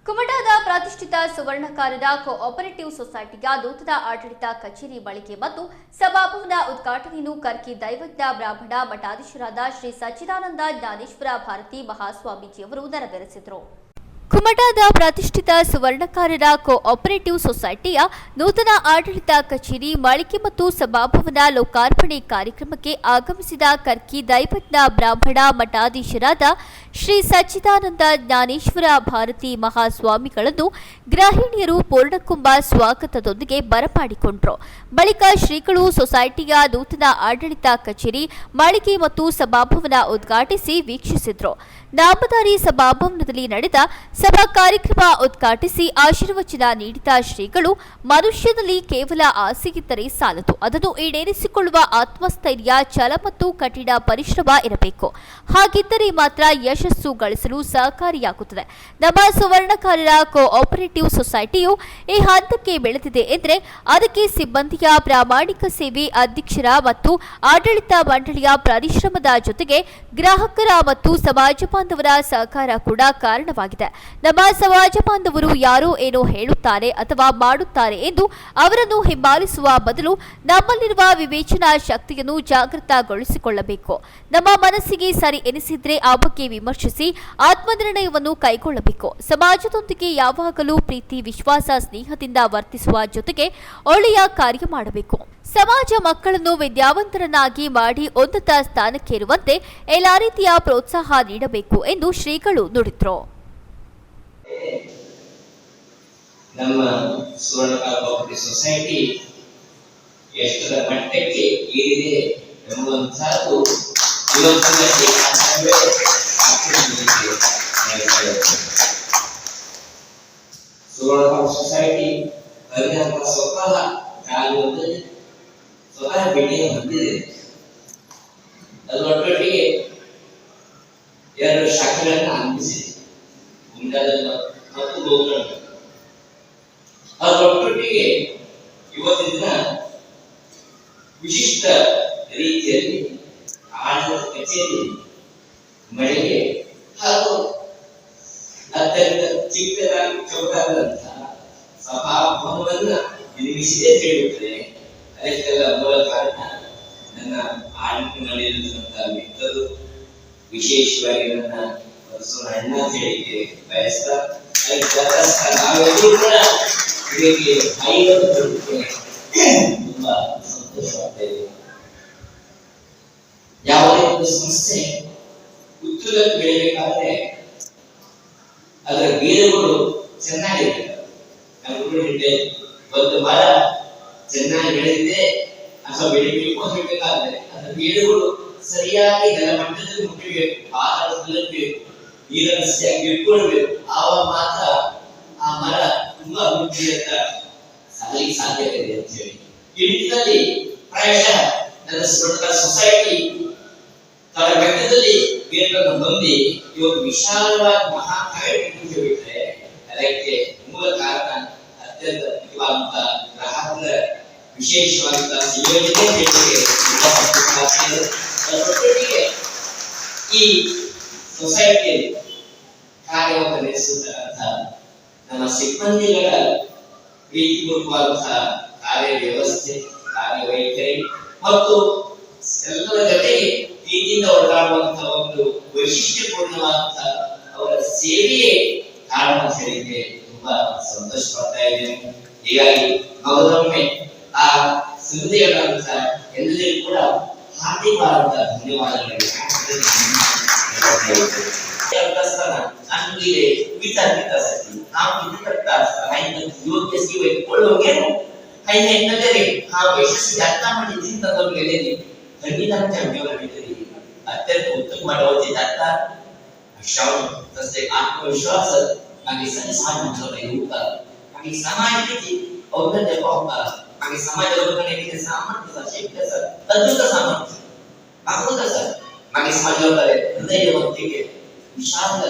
ಕುಮಟಾದ ಪ್ರತಿಷ್ಠಿತ ಸುವರ್ಣಕಾರದ ಕೋಆಪರೇಟಿವ್ ಸೊಸೈಟಿಯ ನೂತನ ಆಡಳಿತ ಕಚೇರಿ ಬಳಕೆ ಮತ್ತು ಸಭಾಭವನ ಉದ್ಘಾಟನೆಯನ್ನು ಕರ್ಕಿ ದೈವಜ್ಞ ಬ್ರಾಹ್ಮಣ ಮಠಾಧೀಶರಾದ ಶ್ರೀ ಸಚ್ಚಿದಾನಂದ ಜ್ಞಾನೇಶ್ವರ ಭಾರತಿ ಮಹಾಸ್ವಾಮೀಜಿಯವರು ನೆರವೇರಿಸಿದರು. ಕುಮಟಾದ ಪ್ರತಿಷ್ಠಿತ ಸುವರ್ಣಕಾರರ ಕೋಆಪರೇಟಿವ್ ಸೊಸೈಟಿಯ ನೂತನ ಆಡಳಿತ ಕಚೇರಿ ಮಾಳಿಕೆ ಮತ್ತು ಸಭಾಭವನ ಲೋಕಾರ್ಪಣೆ ಕಾರ್ಯಕ್ರಮಕ್ಕೆ ಆಗಮಿಸಿದ ಕರ್ಕಿ ದೈವಜ್ಞ ಬ್ರಾಹ್ಮಣ ಮಠಾಧೀಶರಾದ ಶ್ರೀ ಸಚ್ಚಿದಾನಂದ ಜ್ಞಾನೇಶ್ವರ ಭಾರತಿ ಮಹಾಸ್ವಾಮಿಗಳನ್ನು ಗೃಹಿಣಿಯರು ಪೂರ್ಣಕುಂಭ ಸ್ವಾಗತದೊಂದಿಗೆ ಬರಮಾಡಿಕೊಂಡರು. ಬಳಿಕ ಶ್ರೀಗಳು ಸೊಸೈಟಿಯ ನೂತನ ಆಡಳಿತ ಕಚೇರಿ ಮಾಳಿಗೆ ಮತ್ತು ಸಭಾಭವನ ಉದ್ಘಾಟಿಸಿ ವೀಕ್ಷಿಸಿದರು. ನಾಮಧಾರಿ ಸಭಾಭವನದಲ್ಲಿ ನಡೆದ ಸಭಾ ಕಾರ್ಯಕ್ರಮ ಉದ್ಘಾಟಿಸಿ ಆಶೀರ್ವಚನ ನೀಡಿದ ಶ್ರೀಗಳು, ಮನುಷ್ಯನಲ್ಲಿ ಕೇವಲ ಆಸೆಯಿದ್ದರೆ ಸಾಲದು, ಅದನ್ನು ಈಡೇರಿಸಿಕೊಳ್ಳುವ ಆತ್ಮಸ್ಥೈರ್ಯ, ಛಲ ಮತ್ತು ಕಠಿಣ ಪರಿಶ್ರಮ ಇರಬೇಕು. ಹಾಗಿದ್ದರೆ ಮಾತ್ರ ಯಶಸ್ಸು ಗಳಿಸಲು ಸಹಕಾರಿಯಾಗುತ್ತದೆ. ನಮ್ಮ ಸುವರ್ಣಕಾರರ ಕೋಆಪರೇಟಿವ್ ಸೊಸೈಟಿಯು ಈ ಹಂತಕ್ಕೆ ಬೆಳೆದಿದೆ ಎಂದರೆ ಅದಕ್ಕೆ ಸಿಬ್ಬಂದಿಯ ಪ್ರಾಮಾಣಿಕ ಸೇವೆ, ಅಧ್ಯಕ್ಷರ ಮತ್ತು ಆಡಳಿತ ಮಂಡಳಿಯ ಪರಿಶ್ರಮದ ಜೊತೆಗೆ ಗ್ರಾಹಕರ ಮತ್ತು ಸಮಾಜ ಬಾಂಧವರ ಸಹಕಾರ ಕೂಡ ಕಾರಣವಾಗಿದೆ. ನಮ್ಮ ಸಮಾಜ ಬಾಂಧವರು ಯಾರೋ ಏನೋ ಹೇಳುತ್ತಾರೆ ಅಥವಾ ಮಾಡುತ್ತಾರೆ ಎಂದು ಅವರನ್ನು ಹಿಂಬಾಲಿಸುವ ಬದಲು ನಮ್ಮಲ್ಲಿರುವ ವಿವೇಚನಾ ಶಕ್ತಿಯನ್ನು ಜಾಗೃತಗೊಳಿಸಿಕೊಳ್ಳಬೇಕು. ನಮ್ಮ ಮನಸ್ಸಿಗೆ ಸರಿ ಎನಿಸಿದ್ರೆ ಆ ಬಗ್ಗೆ ವಿಮರ್ಶಿಸಿ ಆತ್ಮನಿರ್ಣಯವನ್ನು ಕೈಗೊಳ್ಳಬೇಕು. ಸಮಾಜದೊಂದಿಗೆ ಯಾವಾಗಲೂ ಪ್ರೀತಿ, ವಿಶ್ವಾಸ, ಸ್ನೇಹದಿಂದ ವರ್ತಿಸುವ ಜೊತೆಗೆ ಒಳ್ಳೆಯ ಕಾರ್ಯ ಮಾಡಬೇಕು. ಸಮಾಜ ಮಕ್ಕಳನ್ನು ವಿದ್ಯಾವಂತರನ್ನಾಗಿ ಮಾಡಿ ಉನ್ನತ ಸ್ಥಾನಕ್ಕೇರುವಂತೆ ಎಲ್ಲಾ ರೀತಿಯ ಪ್ರೋತ್ಸಾಹ ನೀಡಬೇಕು ಎಂದು ಶ್ರೀಗಳು ನುಡಿದರು. ನಮ್ಮ ಸುವರ್ಣಕಾಲ ಕೋಆಪರೇಟಿವ್ ಸೊಸೈಟಿ ಎಷ್ಟರ ಮಟ್ಟಕ್ಕೆ ಏರಿದೆ ಎಂಬುವಂತಹದ್ದು ಸುವರ್ಣಕಾಲ ಸೊಸೈಟಿ ಸ್ವತಃ ಕಾಲದಲ್ಲಿ ಸ್ವತಃ ಬೆಳೆಯ ಹೊಂದಿದೆ. ಅದರೊಟ್ಟಿಗೆ ಎರಡು ಶಾಖೆಗಳನ್ನು ಆರಂಭಿಸಿದೆ, ಮುಂದಾದ ಮತ್ತು ಗೋಕರ್ಣ. ಅದರೊಟ್ಟಿಗೆ ಇವತ್ತಿನ ದಿನ ವಿಶಿಷ್ಟ ರೀತಿಯಲ್ಲಿ ಆಡಳಿತ ಕಚೇರಿ ಮಳಿಗೆ ಹಾಗೂ ಅತ್ಯಂತ ಚಿಕ್ಕದಾಗಿ ಚೌಕಾದಂತಹ ಸಭಾಭವನವನ್ನ ನಿರ್ಮಿಸಿದೆ ತಿಳಿಯುತ್ತದೆ. ಅದಕ್ಕೆಲ್ಲ ಮೂಲ ಕಾರಣ ನನ್ನ ಆಡಳಿತದಲ್ಲಿರುವಂತಹ ಮಿತ್ರರು, ವಿಶೇಷವಾಗಿ ನನ್ನ ಅಣ್ಣ ಹೇಳಿಕೆ ಬಯಸ್ತಾ ನಾವೆಲ್ಲರೂ ಕೂಡ ಇದಕ್ಕೆ ತುಂಬಾ ಸಂತೋಷವಾಗ್ತಾ ಇದೆ. ಯಾವುದೇ ಒಂದು ಸಂಸ್ಥೆ ಉತ್ತುಂಗಕ್ಕೆ ಬೆಳೆಯಬೇಕಾದ್ರೆ ಅದರ ಬೇರುಗಳು ಚೆನ್ನಾಗಿರಬೇಕು. ಒಂದು ಮರ ಚೆನ್ನಾಗಿ ಬೆಳೆದಿದೆ ಅಥವಾ ಬೆಳಿಬೇಕು ಅಂತ ಹೇಳಬೇಕಾದ್ರೆ ಅದರ ಬೇರುಗಳು ಸರಿಯಾಗಿ ನೆಲಮಟ್ಟದಲ್ಲಿ ಮುಟ್ಟಬೇಕು, ಆಹಾರದಲ್ಲಿ ನೀರನ್ನು ಸರಿಯಾಗಿ ಇಟ್ಕೊಳ್ಬೇಕು. ಆವಾಗ ಮಾತ್ರ ಆ ಮರ ತುಂಬಾ ಅಭಿವೃದ್ಧಿ ಅಂತ ಸಾಗಲಿಕ್ಕೆ ಸಾಧ್ಯತೆ ಇದೆ ಅಂತ ಹೇಳಿ ಈ ನಿಟ್ಟಿನಲ್ಲಿ ಪ್ರಾಯಶಃ ನನ್ನ ಸುವರ್ಣಕಾಲ ಸೊಸೈಟಿ ತನ್ನ ಘಟ್ಟದಲ್ಲಿ ಬೇರುಗಳನ್ನು ಹೊಂದಿ ಇವತ್ತು ವಿಶಾಲವಾದ ಮಹಾಕಾರ್ಯಕ್ಕೆ ಬಿಟ್ಟರೆ ಅದಕ್ಕೆ ಮೂಲ ಕಾರಣ ಅತ್ಯಂತ ಮುಖ್ಯವಾದಂತಹ ಗ್ರಾಹಕರ ವಿಶೇಷವಾದಂತಹ ಸಂಯೋಜನೆ. ಈ ಸೊಸೈಟಿಯಲ್ಲಿ ಕಾರ್ಯವನ್ನು ನಡೆಸುವಂತಹ ನಮ್ಮ ಸಿಬ್ಬಂದಿಗಳ ಪ್ರೀತಿಪೂರ್ವಕವಾದಂತಹ ಕಾರ್ಯವ್ಯವಸ್ಥೆ, ಕಾರ್ಯವೈಖರಿ ಮತ್ತು ಎಲ್ಲರ ಜೊತೆಗೆ ಪ್ರೀತಿಯಿಂದ ಒಡನಾಡುವಂತಹ ಒಂದು ವೈಶಿಷ್ಟ್ಯಪೂರ್ಣವಾದಂತಹ ಅವರ ಸೇವೆಯೇ ಕಾರಣ ಹೇಳಿಕೆ ತುಂಬಾ ಸಂತೋಷ ಪಡ್ತಾ ಇದ್ದೇನೆ. ಹೀಗಾಗಿ ಮತ್ತೊಮ್ಮೆ ಆ ಸಂದೇಹಗಳಂತಹ ಎಲ್ಲರಿಗೂ ಕೂಡ ಹಾರ್ದಿಕವಾದಂತಹ ಧನ್ಯವಾದಗಳು. ಅಂದಿಗೆ ವಿಚಾರಿತ ಸತಿ ನಾವು ಇದಕ್ಕಂತ ಯೋಗ್ಯ ಸೇವೆ ಕೊಳ್ಳೋಗೇನು ಕೈಯಲ್ಲಿ ನಾವು ಯಶಸ್ವಿ ಅರ್ಥ ಮಾಡಿ ಚಿಂತನೆಯಲ್ಲಿ ಖಂಡಿತ ಜೀವನವಿದ್ದರೆ ಅತ್ಯಂತ ಉತ್ತಮ ಮಾಡುವಂತೆ ಅರ್ಥ ಶ್ರವಣ तसे आत्मविश्वास मागे समाज होता मागे समाजाची औषध पावता मागे समाज लोकांनी सामर्थ्य शक्य अद्भुत सामर्थ्य अद्भुत मागे समाज लोकांनी हृदयवंतिके विशाल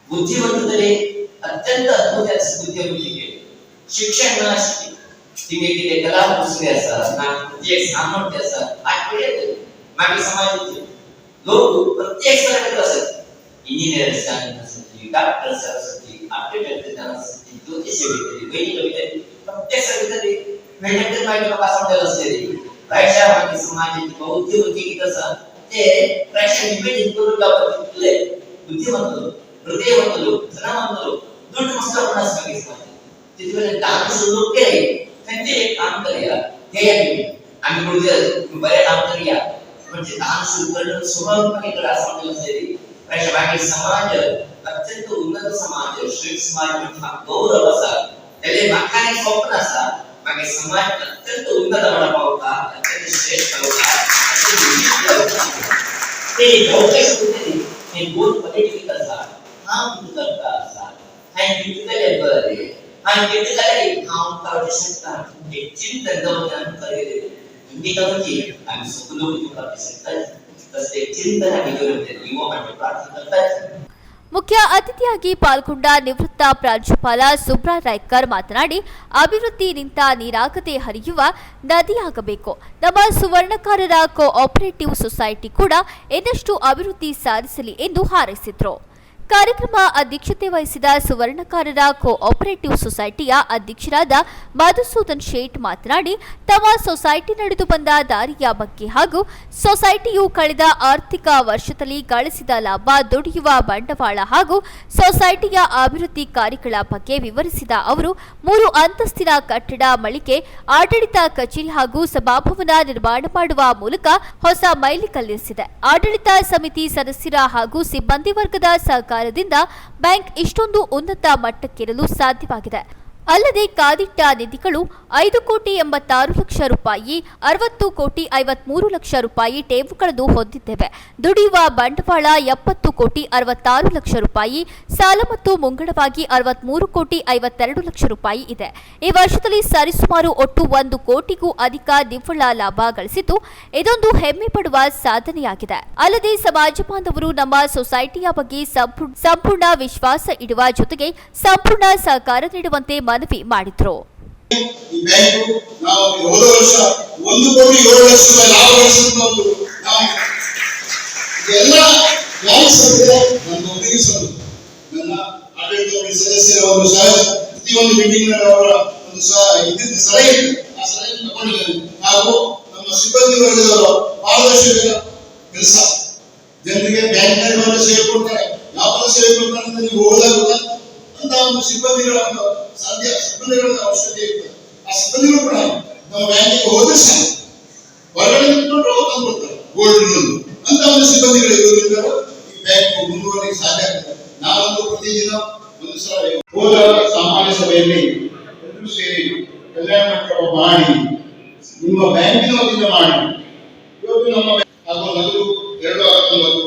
बुद्धिमत्तेने अत्यंत अद्भुत बुद्धिमत्तेने शिक्षण तिने तिने कला पुसले असा ना जे सामर्थ्य असा आठवडे मागे समाजाचे लोक प्रत्येक सगळ्यात असतात इंजिनियर असतात ಸರಸ್ವತಿ, ಡಾಕ್ಟರ್ ಸರಸ್ವತಿ, ಆರ್ಕಿಟೆಕ್ಟ್ ಸರಸ್ವತಿ, ಜ್ಯೋತಿಷ್ಯ ವಿದ್ಯೆ, ವೈದಿಕ ವಿದ್ಯೆ, प्रत्येक सगळीकडे भेटत माहिती लोकांसमोर असलेली प्रायशा माहिती समाजाची बौद्धिक होती की तसं ते प्रायशा निवेदित करून गावातले बुद्धिमंतलो, हृदयवंतलो, धनवंतलो, दुष्ट मस्तपणा सांगितलं. तिथे दान सुरू केले त्यांचे एक काम करूया हे आम्ही बोलूया बरे काम करूया म्हणजे दान सुरू करणं स्वभावपणे करा समजलं असलेली प्रायशा बाकी समाज अत्यंत उन्नत समाज श्रेष्ठ समाज म्हणजे गौरव असा त्याले माखाने स्वप्न असा मागे समाज अत्यंत उन्नत बनावा होता अत्यंत श्रेष्ठ होता ते भौतिक होते हे गोल पॉलिटिकल असा हा कुठे करता असा हा डिजिटल बरे हा डिजिटल हा उतावची शकता एक चिंतन गमन करेले हिंदी कवची आणि सुखलो की प्राप्त शकता तसे चिंतन आणि गरजे युवा म्हणजे प्राप्त करतात. ಮುಖ್ಯ ಅತಿಥಿಯಾಗಿ ಪಾಲ್ಗೊಂಡ ನಿವೃತ್ತ ಪ್ರಾಂಶುಪಾಲ ಸುಬ್ರಾ ರಾಯ್ಕರ್ ಮಾತನಾಡಿ ಅಭಿವೃದ್ಧಿ ನಿಂತ ನೀರಾಗದೆ ಹರಿಯುವ ನದಿಯಾಗಬೇಕು. ನಮ್ಮ ಸುವರ್ಣಕಾರರ ಕೋಆಪರೇಟಿವ್ ಸೊಸೈಟಿ ಕೂಡ ಇನ್ನಷ್ಟು ಅಭಿವೃದ್ಧಿ ಸಾಧಿಸಲಿ ಎಂದು ಹಾರೈಸಿದರು. ಕಾರ್ಯಕ್ರಮ ಅಧ್ಯಕ್ಷತೆ ವಹಿಸಿದ ಸುವರ್ಣಕಾರರ ಕೋಆಪರೇಟಿವ್ ಸೊಸೈಟಿಯ ಅಧ್ಯಕ್ಷರಾದ ಮಧುಸೂದನ್ ಶೇಟ್ ಮಾತನಾಡಿ ತಮ್ಮ ಸೊಸೈಟಿ ನಡೆದು ಬಂದ ದಾರಿಯ ಬಗ್ಗೆ ಹಾಗೂ ಸೊಸೈಟಿಯು ಕಳೆದ ಆರ್ಥಿಕ ವರ್ಷದಲ್ಲಿ ಗಳಿಸಿದ ಲಾಭ, ದುಡಿಯುವ ಬಂಡವಾಳ ಹಾಗೂ ಸೊಸೈಟಿಯ ಅಭಿವೃದ್ಧಿ ಕಾರ್ಯಗಳ ಬಗ್ಗೆ ವಿವರಿಸಿದ ಅವರು 3 ಅಂತಸ್ತಿನ ಕಟ್ಟಡ, ಮಳಿಗೆ, ಆಡಳಿತ ಕಚೇರಿ ಹಾಗೂ ಸಭಾಭವನ ನಿರ್ಮಾಣ ಮಾಡುವ ಮೂಲಕ ಹೊಸ ಮೈಲಿಗಲ್ಲಿರಿಸಿದೆ. ಆಡಳಿತ ಸಮಿತಿ ಸದಸ್ಯರ ಹಾಗೂ ಸಿಬ್ಬಂದಿ ವರ್ಗದ ಸಹಕಾರದಿಂದ ಬ್ಯಾಂಕ್ ಇಷ್ಟೊಂದು ಉನ್ನತ ಮಟ್ಟಕ್ಕೇರಲು ಸಾಧ್ಯವಾಗಿದೆ. ಅಲ್ಲದೆ ಕಾದಿಟ್ಟ ನಿಧಿಗಳು 5,86,00,000 ರೂಪಾಯಿ, 60,53,00,000 ಠೇವುಗಳನ್ನು ಹೊಂದಿದ್ದೇವೆ. ದುಡಿಯುವ ಬಂಡವಾಳ 70,66,00,000 ರೂಪಾಯಿ, ಸಾಲ ಮತ್ತು ಮುಂಗಡವಾಗಿ 63,52,00,000 ರೂಪಾಯಿ ಇದೆ. ಈ ವರ್ಷದಲ್ಲಿ ಸರಿಸುಮಾರು ಒಟ್ಟು 1 ಕೋಟಿಗೂ ಅಧಿಕ ನಿವ್ವಳ ಲಾಭ ಗಳಿಸಿದ್ದು ಇದೊಂದು ಹೆಮ್ಮೆ ಪಡುವ ಸಾಧನೆಯಾಗಿದೆ. ಅಲ್ಲದೆ ಸಮಾಜ ಬಾಂಧವರು ನಮ್ಮ ಸೊಸೈಟಿಯ ಬಗ್ಗೆ ಸಂಪೂರ್ಣ ವಿಶ್ವಾಸ ಇಡುವ ಜೊತೆಗೆ ಸಂಪೂರ್ಣ ಸಹಕಾರ ನೀಡುವಂತೆ ಮನವಿ ಮಾಡಿದ್ರು. ಈ ಬ್ಯಾಂಕು ನಾವು ಹೋದ ವರ್ಷ 1,07,00,000 ಲಾಭ ಗಳಿಸಿದ್ದು ನಾವು ಎಲ್ಲ ಬ್ಯಾಂಕ್ಸ್ ನನ್ನ ಒದಗಿಸಲು ನನ್ನ ಆಡಳಿತ ಸದಸ್ಯರ ಒಂದು ಸಹ ಪ್ರತಿಯೊಂದು ಮೀಟಿಂಗ್ ಅವರ ಒಂದು ಸಲಹೆ ಆ ಸಲಹೆ ತಗೊಂಡಿದ್ದೇನೆ. ಹಾಗೂ ನಮ್ಮ ಸಿಬ್ಬಂದಿ ವರ್ಗದವರ ಪಾರದರ್ಶಕ ಕೆಲಸ, ಜನರಿಗೆ ಬ್ಯಾಂಕ್ನಲ್ಲಿ ಸೇವೆ ಕೊಡ್ತಾರೆ, ಯಾವ ಸೇವೆ ಕೊಡ್ತಾರೆ ಅಂತ ನೀವು ಹೋದಾಗ ಅಂತ ಒಂದು ಸಿಬ್ಬಂದಿಗಳ ಸಿಬ್ಬಂದಿಗಳ ಅವಶ್ಯಕತೆ ಇರ್ತದೆ. ಆ ಸಿಬ್ಬಂದಿಗಳು ಕೂಡ ನಮ್ಮ ಬ್ಯಾಂಕಿಗೆ ಹೋದ್ರೆ ಹೊರಗಡೆ ನಿಂತ್ಕೊಂಡು ತಂದ್ಕೊಡ್ತಾರೆ ಗೋಲ್ಡ್ ಲೋನ್ ಅಂತ ಒಂದು ಸಿಬ್ಬಂದಿಗಳು ಇರೋದ್ರಿಂದ ಈ ಬ್ಯಾಂಕ್ ಮುಂದುವರಿಕೆ ಸಾಧ್ಯ ಆಗ್ತದೆ. ನಾನೊಂದು ಪ್ರತಿದಿನ ಒಂದು ಸಲ ಹೋದ ಸಾಮಾನ್ಯ ಸಭೆಯಲ್ಲಿ ಎಲ್ಲರೂ ಸೇರಿ ಕಲ್ಯಾಣ ಮಂಟಪ ಮಾಡಿ ನಿಮ್ಮ ಬ್ಯಾಂಕಿನ ವತಿಯಿಂದ ಮಾಡಿ ಇವತ್ತು ನಮ್ಮ ಹಾಗೂ ನಗದು 219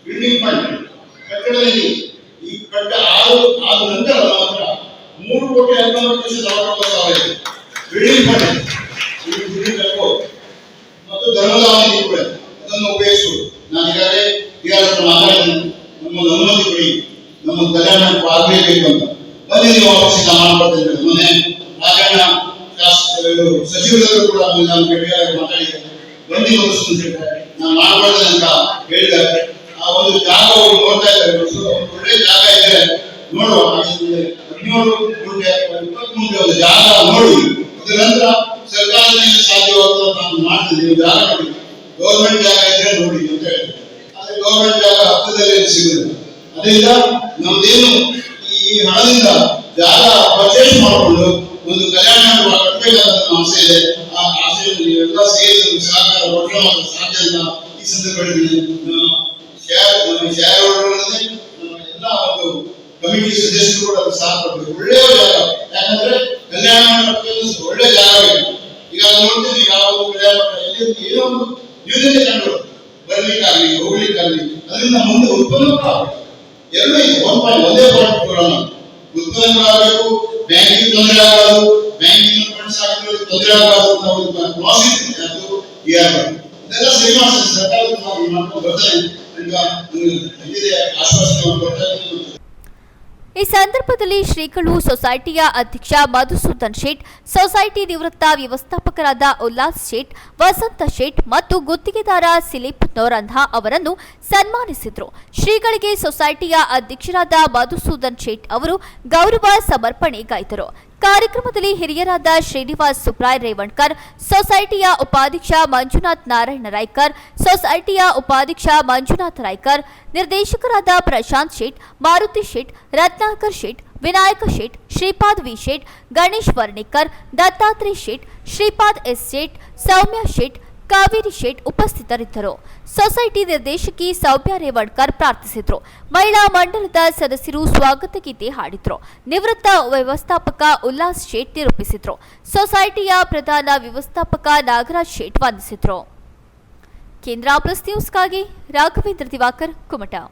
ಬಿಲ್ಡಿಂಗ್ ಫಂಡ್ ಕಟ್ಟಡದಲ್ಲಿ ಈ ಕಟ್ಟ ಆದ ನಂತರ ಮಾತ್ರ 3,19,40,00,000 ಬಿಲ್ಡಿಂಗ್ ಫಂಡ್ ಮತ್ತು ಧರ್ಮದಾವಣಿ ಕೂಡ ಅದನ್ನು ಉಪಯೋಗಿಸುವುದು. ನಾನು ಈಗಾಗಲೇ ಮಾತಾಡಿದ್ದೇನೆ, ನಮ್ಮ ಅನುಮತಿ ಕೊಡಿ, ನಮ್ಮ ಕಲ್ಯಾಣ ಆಗಲೇಬೇಕು ಅಂತ ಬನ್ನಿ ನೀವು ಆಫೀಸಿಂದ ಮಾಡ್ಕೊಡ್ತೇನೆ. ಮೊನ್ನೆ ರಾಜಣ್ಣ ಸಚಿವರಲ್ಲೂ ಕೂಡ ನಾನು ಮಾತಾಡಿದ್ದೇನೆ, ಬನ್ನಿ ನಾನು ಮಾಡ್ಕೊಡ್ತೇನೆ ಅಂತ ಹೇಳಿದ್ದಾರೆ. ಆ ಒಂದು ಜಾಗ ಅವರು ನೋಡ್ತಾ ಇದ್ದಾರೆ, ಒಳ್ಳೆ ಜಾಗ ಇದ್ರೆ ನೋಡುವ 17 ಗುಂಟೆ 20 ಗುಂಟೆ ಒಂದು ಜಾಗ ನೋಡಿ ಅದರ ನಂತರ ಸರ್ಕಾರದಿಂದ ಸಾಧ್ಯವಾಗುವ ನಾನು ಮಾಡ್ತೀನಿ. ಜಾಗ ನೋಡಿ, ಗೌರ್ಮೆಂಟ್ ಜಾಗ ಇದ್ರೆ ನೋಡಿ ಅಂತ ಹೇಳಿದ್ರು. ಆದ್ರೆ ಗೌರ್ಮೆಂಟ್ ಜಾಗ ಹತ್ತಿರದಲ್ಲಿ ಸಿಗುದಿಲ್ಲ. ಅದರಿಂದ ನಮ್ದೇನು ಈ ಹಣದಿಂದ ಜಾಗ ಪರ್ಚೇಸ್ ಮಾಡಿಕೊಂಡು ಒಂದು ಕಲ್ಯಾಣ ಕಟ್ಟಬೇಕಾದ ಆಸೆ ಇದೆ. ಆ ಆಸೆಯನ್ನು ನೀವೆಲ್ಲ ಸೇರಿ ಸಹಕಾರ ಕೊಟ್ಟರೆ ಮಾತ್ರ ಸಾಧ್ಯ ಅಂತ ಈ ಸಂದರ್ಭದಲ್ಲಿ ಶೇರ್ ಹೋಲ್ಡರ್ಗಳನ್ನೇ ಎಲ್ಲ ಒಂದು ಕಮಿಟಿ ಸದಸ್ಯರು ಕೂಡ ಸಾಥ್ ಕೊಡ್ಬೇಕು. ಒಳ್ಳೆಯ ಜಾಗ, ಯಾಕಂದ್ರೆ ಕಲ್ಯಾಣ ಮಂಟಪಕ್ಕೆ ಒಳ್ಳೆ ಜಾಗ ಬೇಕು. ಈಗ ನೋಡ್ತೀವಿ ಯಾವ ಕಲ್ಯಾಣ ಮಂಟಪ ಏನೋ ಒಂದು ನ್ಯೂನತೆ ಕಂಡು ಬರ್ಲಿಕ್ಕಾಗ್ಲಿ ಹೋಗ್ಲಿಕ್ಕಾಗ್ಲಿ ಅದರಿಂದ ಮುಂದೆ ಉತ್ಪನ್ನ ಕೂಡ ಆಗಬೇಕು. ಎರಡೂ ಇದೆ, ಒಂದೇ ಪಾಯಿಂಟ್ ಕೊಡೋಣ. ಉತ್ಪನ್ನ ಆಗಬೇಕು, ಬ್ಯಾಂಕಿಂಗ್ ತೊಂದರೆ ಆಗಬಾರ್ದು, ಬ್ಯಾಂಕಿಂಗ್ ಫಂಡ್ಸ್ ಆಗಿರೋದು ತೊಂದರೆ ಆಗಬಾರ್ದು ಅಂತ ಒಂದು ಪ್ರಾಸೆಸ್ ಇದೆ, ಅದು ಇದೆಲ್ಲ ಸರಿ ಮಾಡ್ತಾರೆ. ಸರ್ಕಾರದ ಮಾಡ್ಕೊಂಡು ಬರ್ತಾರೆ. ಈಗ ಆಶ್ವಾಸನೆ ಕೊಡ್ತಾರೆ. ಈ ಸಂದರ್ಭದಲ್ಲಿ ಶ್ರೀಗಳು ಸೊಸೈಟಿಯ ಅಧ್ಯಕ್ಷ ಮಧುಸೂದನ್ ಶೇಟ್, ಸೊಸೈಟಿ ನಿವೃತ್ತ ವ್ಯವಸ್ಥಾಪಕರಾದ ಉಲ್ಲಾಸ್ ಶೇಟ್, ವಸಂತ ಶೇಟ್ ಮತ್ತು ಗುತ್ತಿಗೆದಾರ ಸಿಲಿಪ್ ನೋರಂಧಾ ಅವರನ್ನು ಸನ್ಮಾನಿಸಿದರು. ಶ್ರೀಗಳಿಗೆ ಸೊಸೈಟಿಯ ಅಧ್ಯಕ್ಷರಾದ ಮಧುಸೂದನ್ ಶೇಟ್ ಅವರು ಗೌರವ ಸಮರ್ಪಣೆಗೈದರು. ಕಾರ್ಯಕ್ರಮದಲ್ಲಿ ಹಿರಿಯರಾದ ಶ್ರೀನಿವಾಸ್ ಸುಪ್ರಾಯ್ ರೇವಣ್ಕರ್, ಸೊಸೈಟಿಯ ಉಪಾಧ್ಯಕ್ಷ ಮಂಜುನಾಥ್ ನಾರಾಯಣ ರಾಯ್ಕರ್, ಸೊಸೈಟಿಯ ಉಪಾಧ್ಯಕ್ಷ ಮಂಜುನಾಥ್ ರಾಯ್ಕರ್, ನಿರ್ದೇಶಕರಾದ ಪ್ರಶಾಂತ್ ಶೇಟ್, ಮಾರುತಿ ಶೇಟ್, ರತ್ನಾಕರ್ ಶೇಟ್, ವಿನಾಯಕ ಶೇಟ್, ಶ್ರೀಪಾದ್ ವಿ ಶೇಟ್, ಗಣೇಶ್ ವರ್ಣಿಕರ್, ದತ್ತಾತ್ರೇಯ ಶೇಟ್, ಶ್ರೀಪಾದ್ ಎಸ್ ಶೇಟ್, ಸೌಮ್ಯ ಶೇಟ್, ಕಾವೇರಿ ಶೇಟ್ ಉಪಸ್ಥಿತರಿದ್ದರು. ಸೊಸೈಟಿ ನಿರ್ದೇಶಕಿ ಸೌಮ್ಯ ರೇವಣ್ಕರ್ ಪ್ರಾರ್ಥಿಸಿದರು. ಮಹಿಳಾ ಮಂಡಲದ ಸದಸ್ಯರು ಸ್ವಾಗತ ಗೀತೆ ಹಾಡಿದರು. ನಿವೃತ್ತ ವ್ಯವಸ್ಥಾಪಕ ಉಲ್ಲಾಸ್ ಶೇಟ್ ನಿರೂಪಿಸಿದರು. ಸೊಸೈಟಿಯ ಪ್ರಧಾನ ವ್ಯವಸ್ಥಾಪಕ ನಾಗರಾಜ್ ಶೇಟ್ ವಂದಿಸಿದರು. ಕೇಂದ್ರ ಪ್ಲಸ್ ನ್ಯೂಸ್ಗಾಗಿ ರಾಘವೇಂದ್ರ ದಿವಾಕರ್, ಕುಮಟಾ.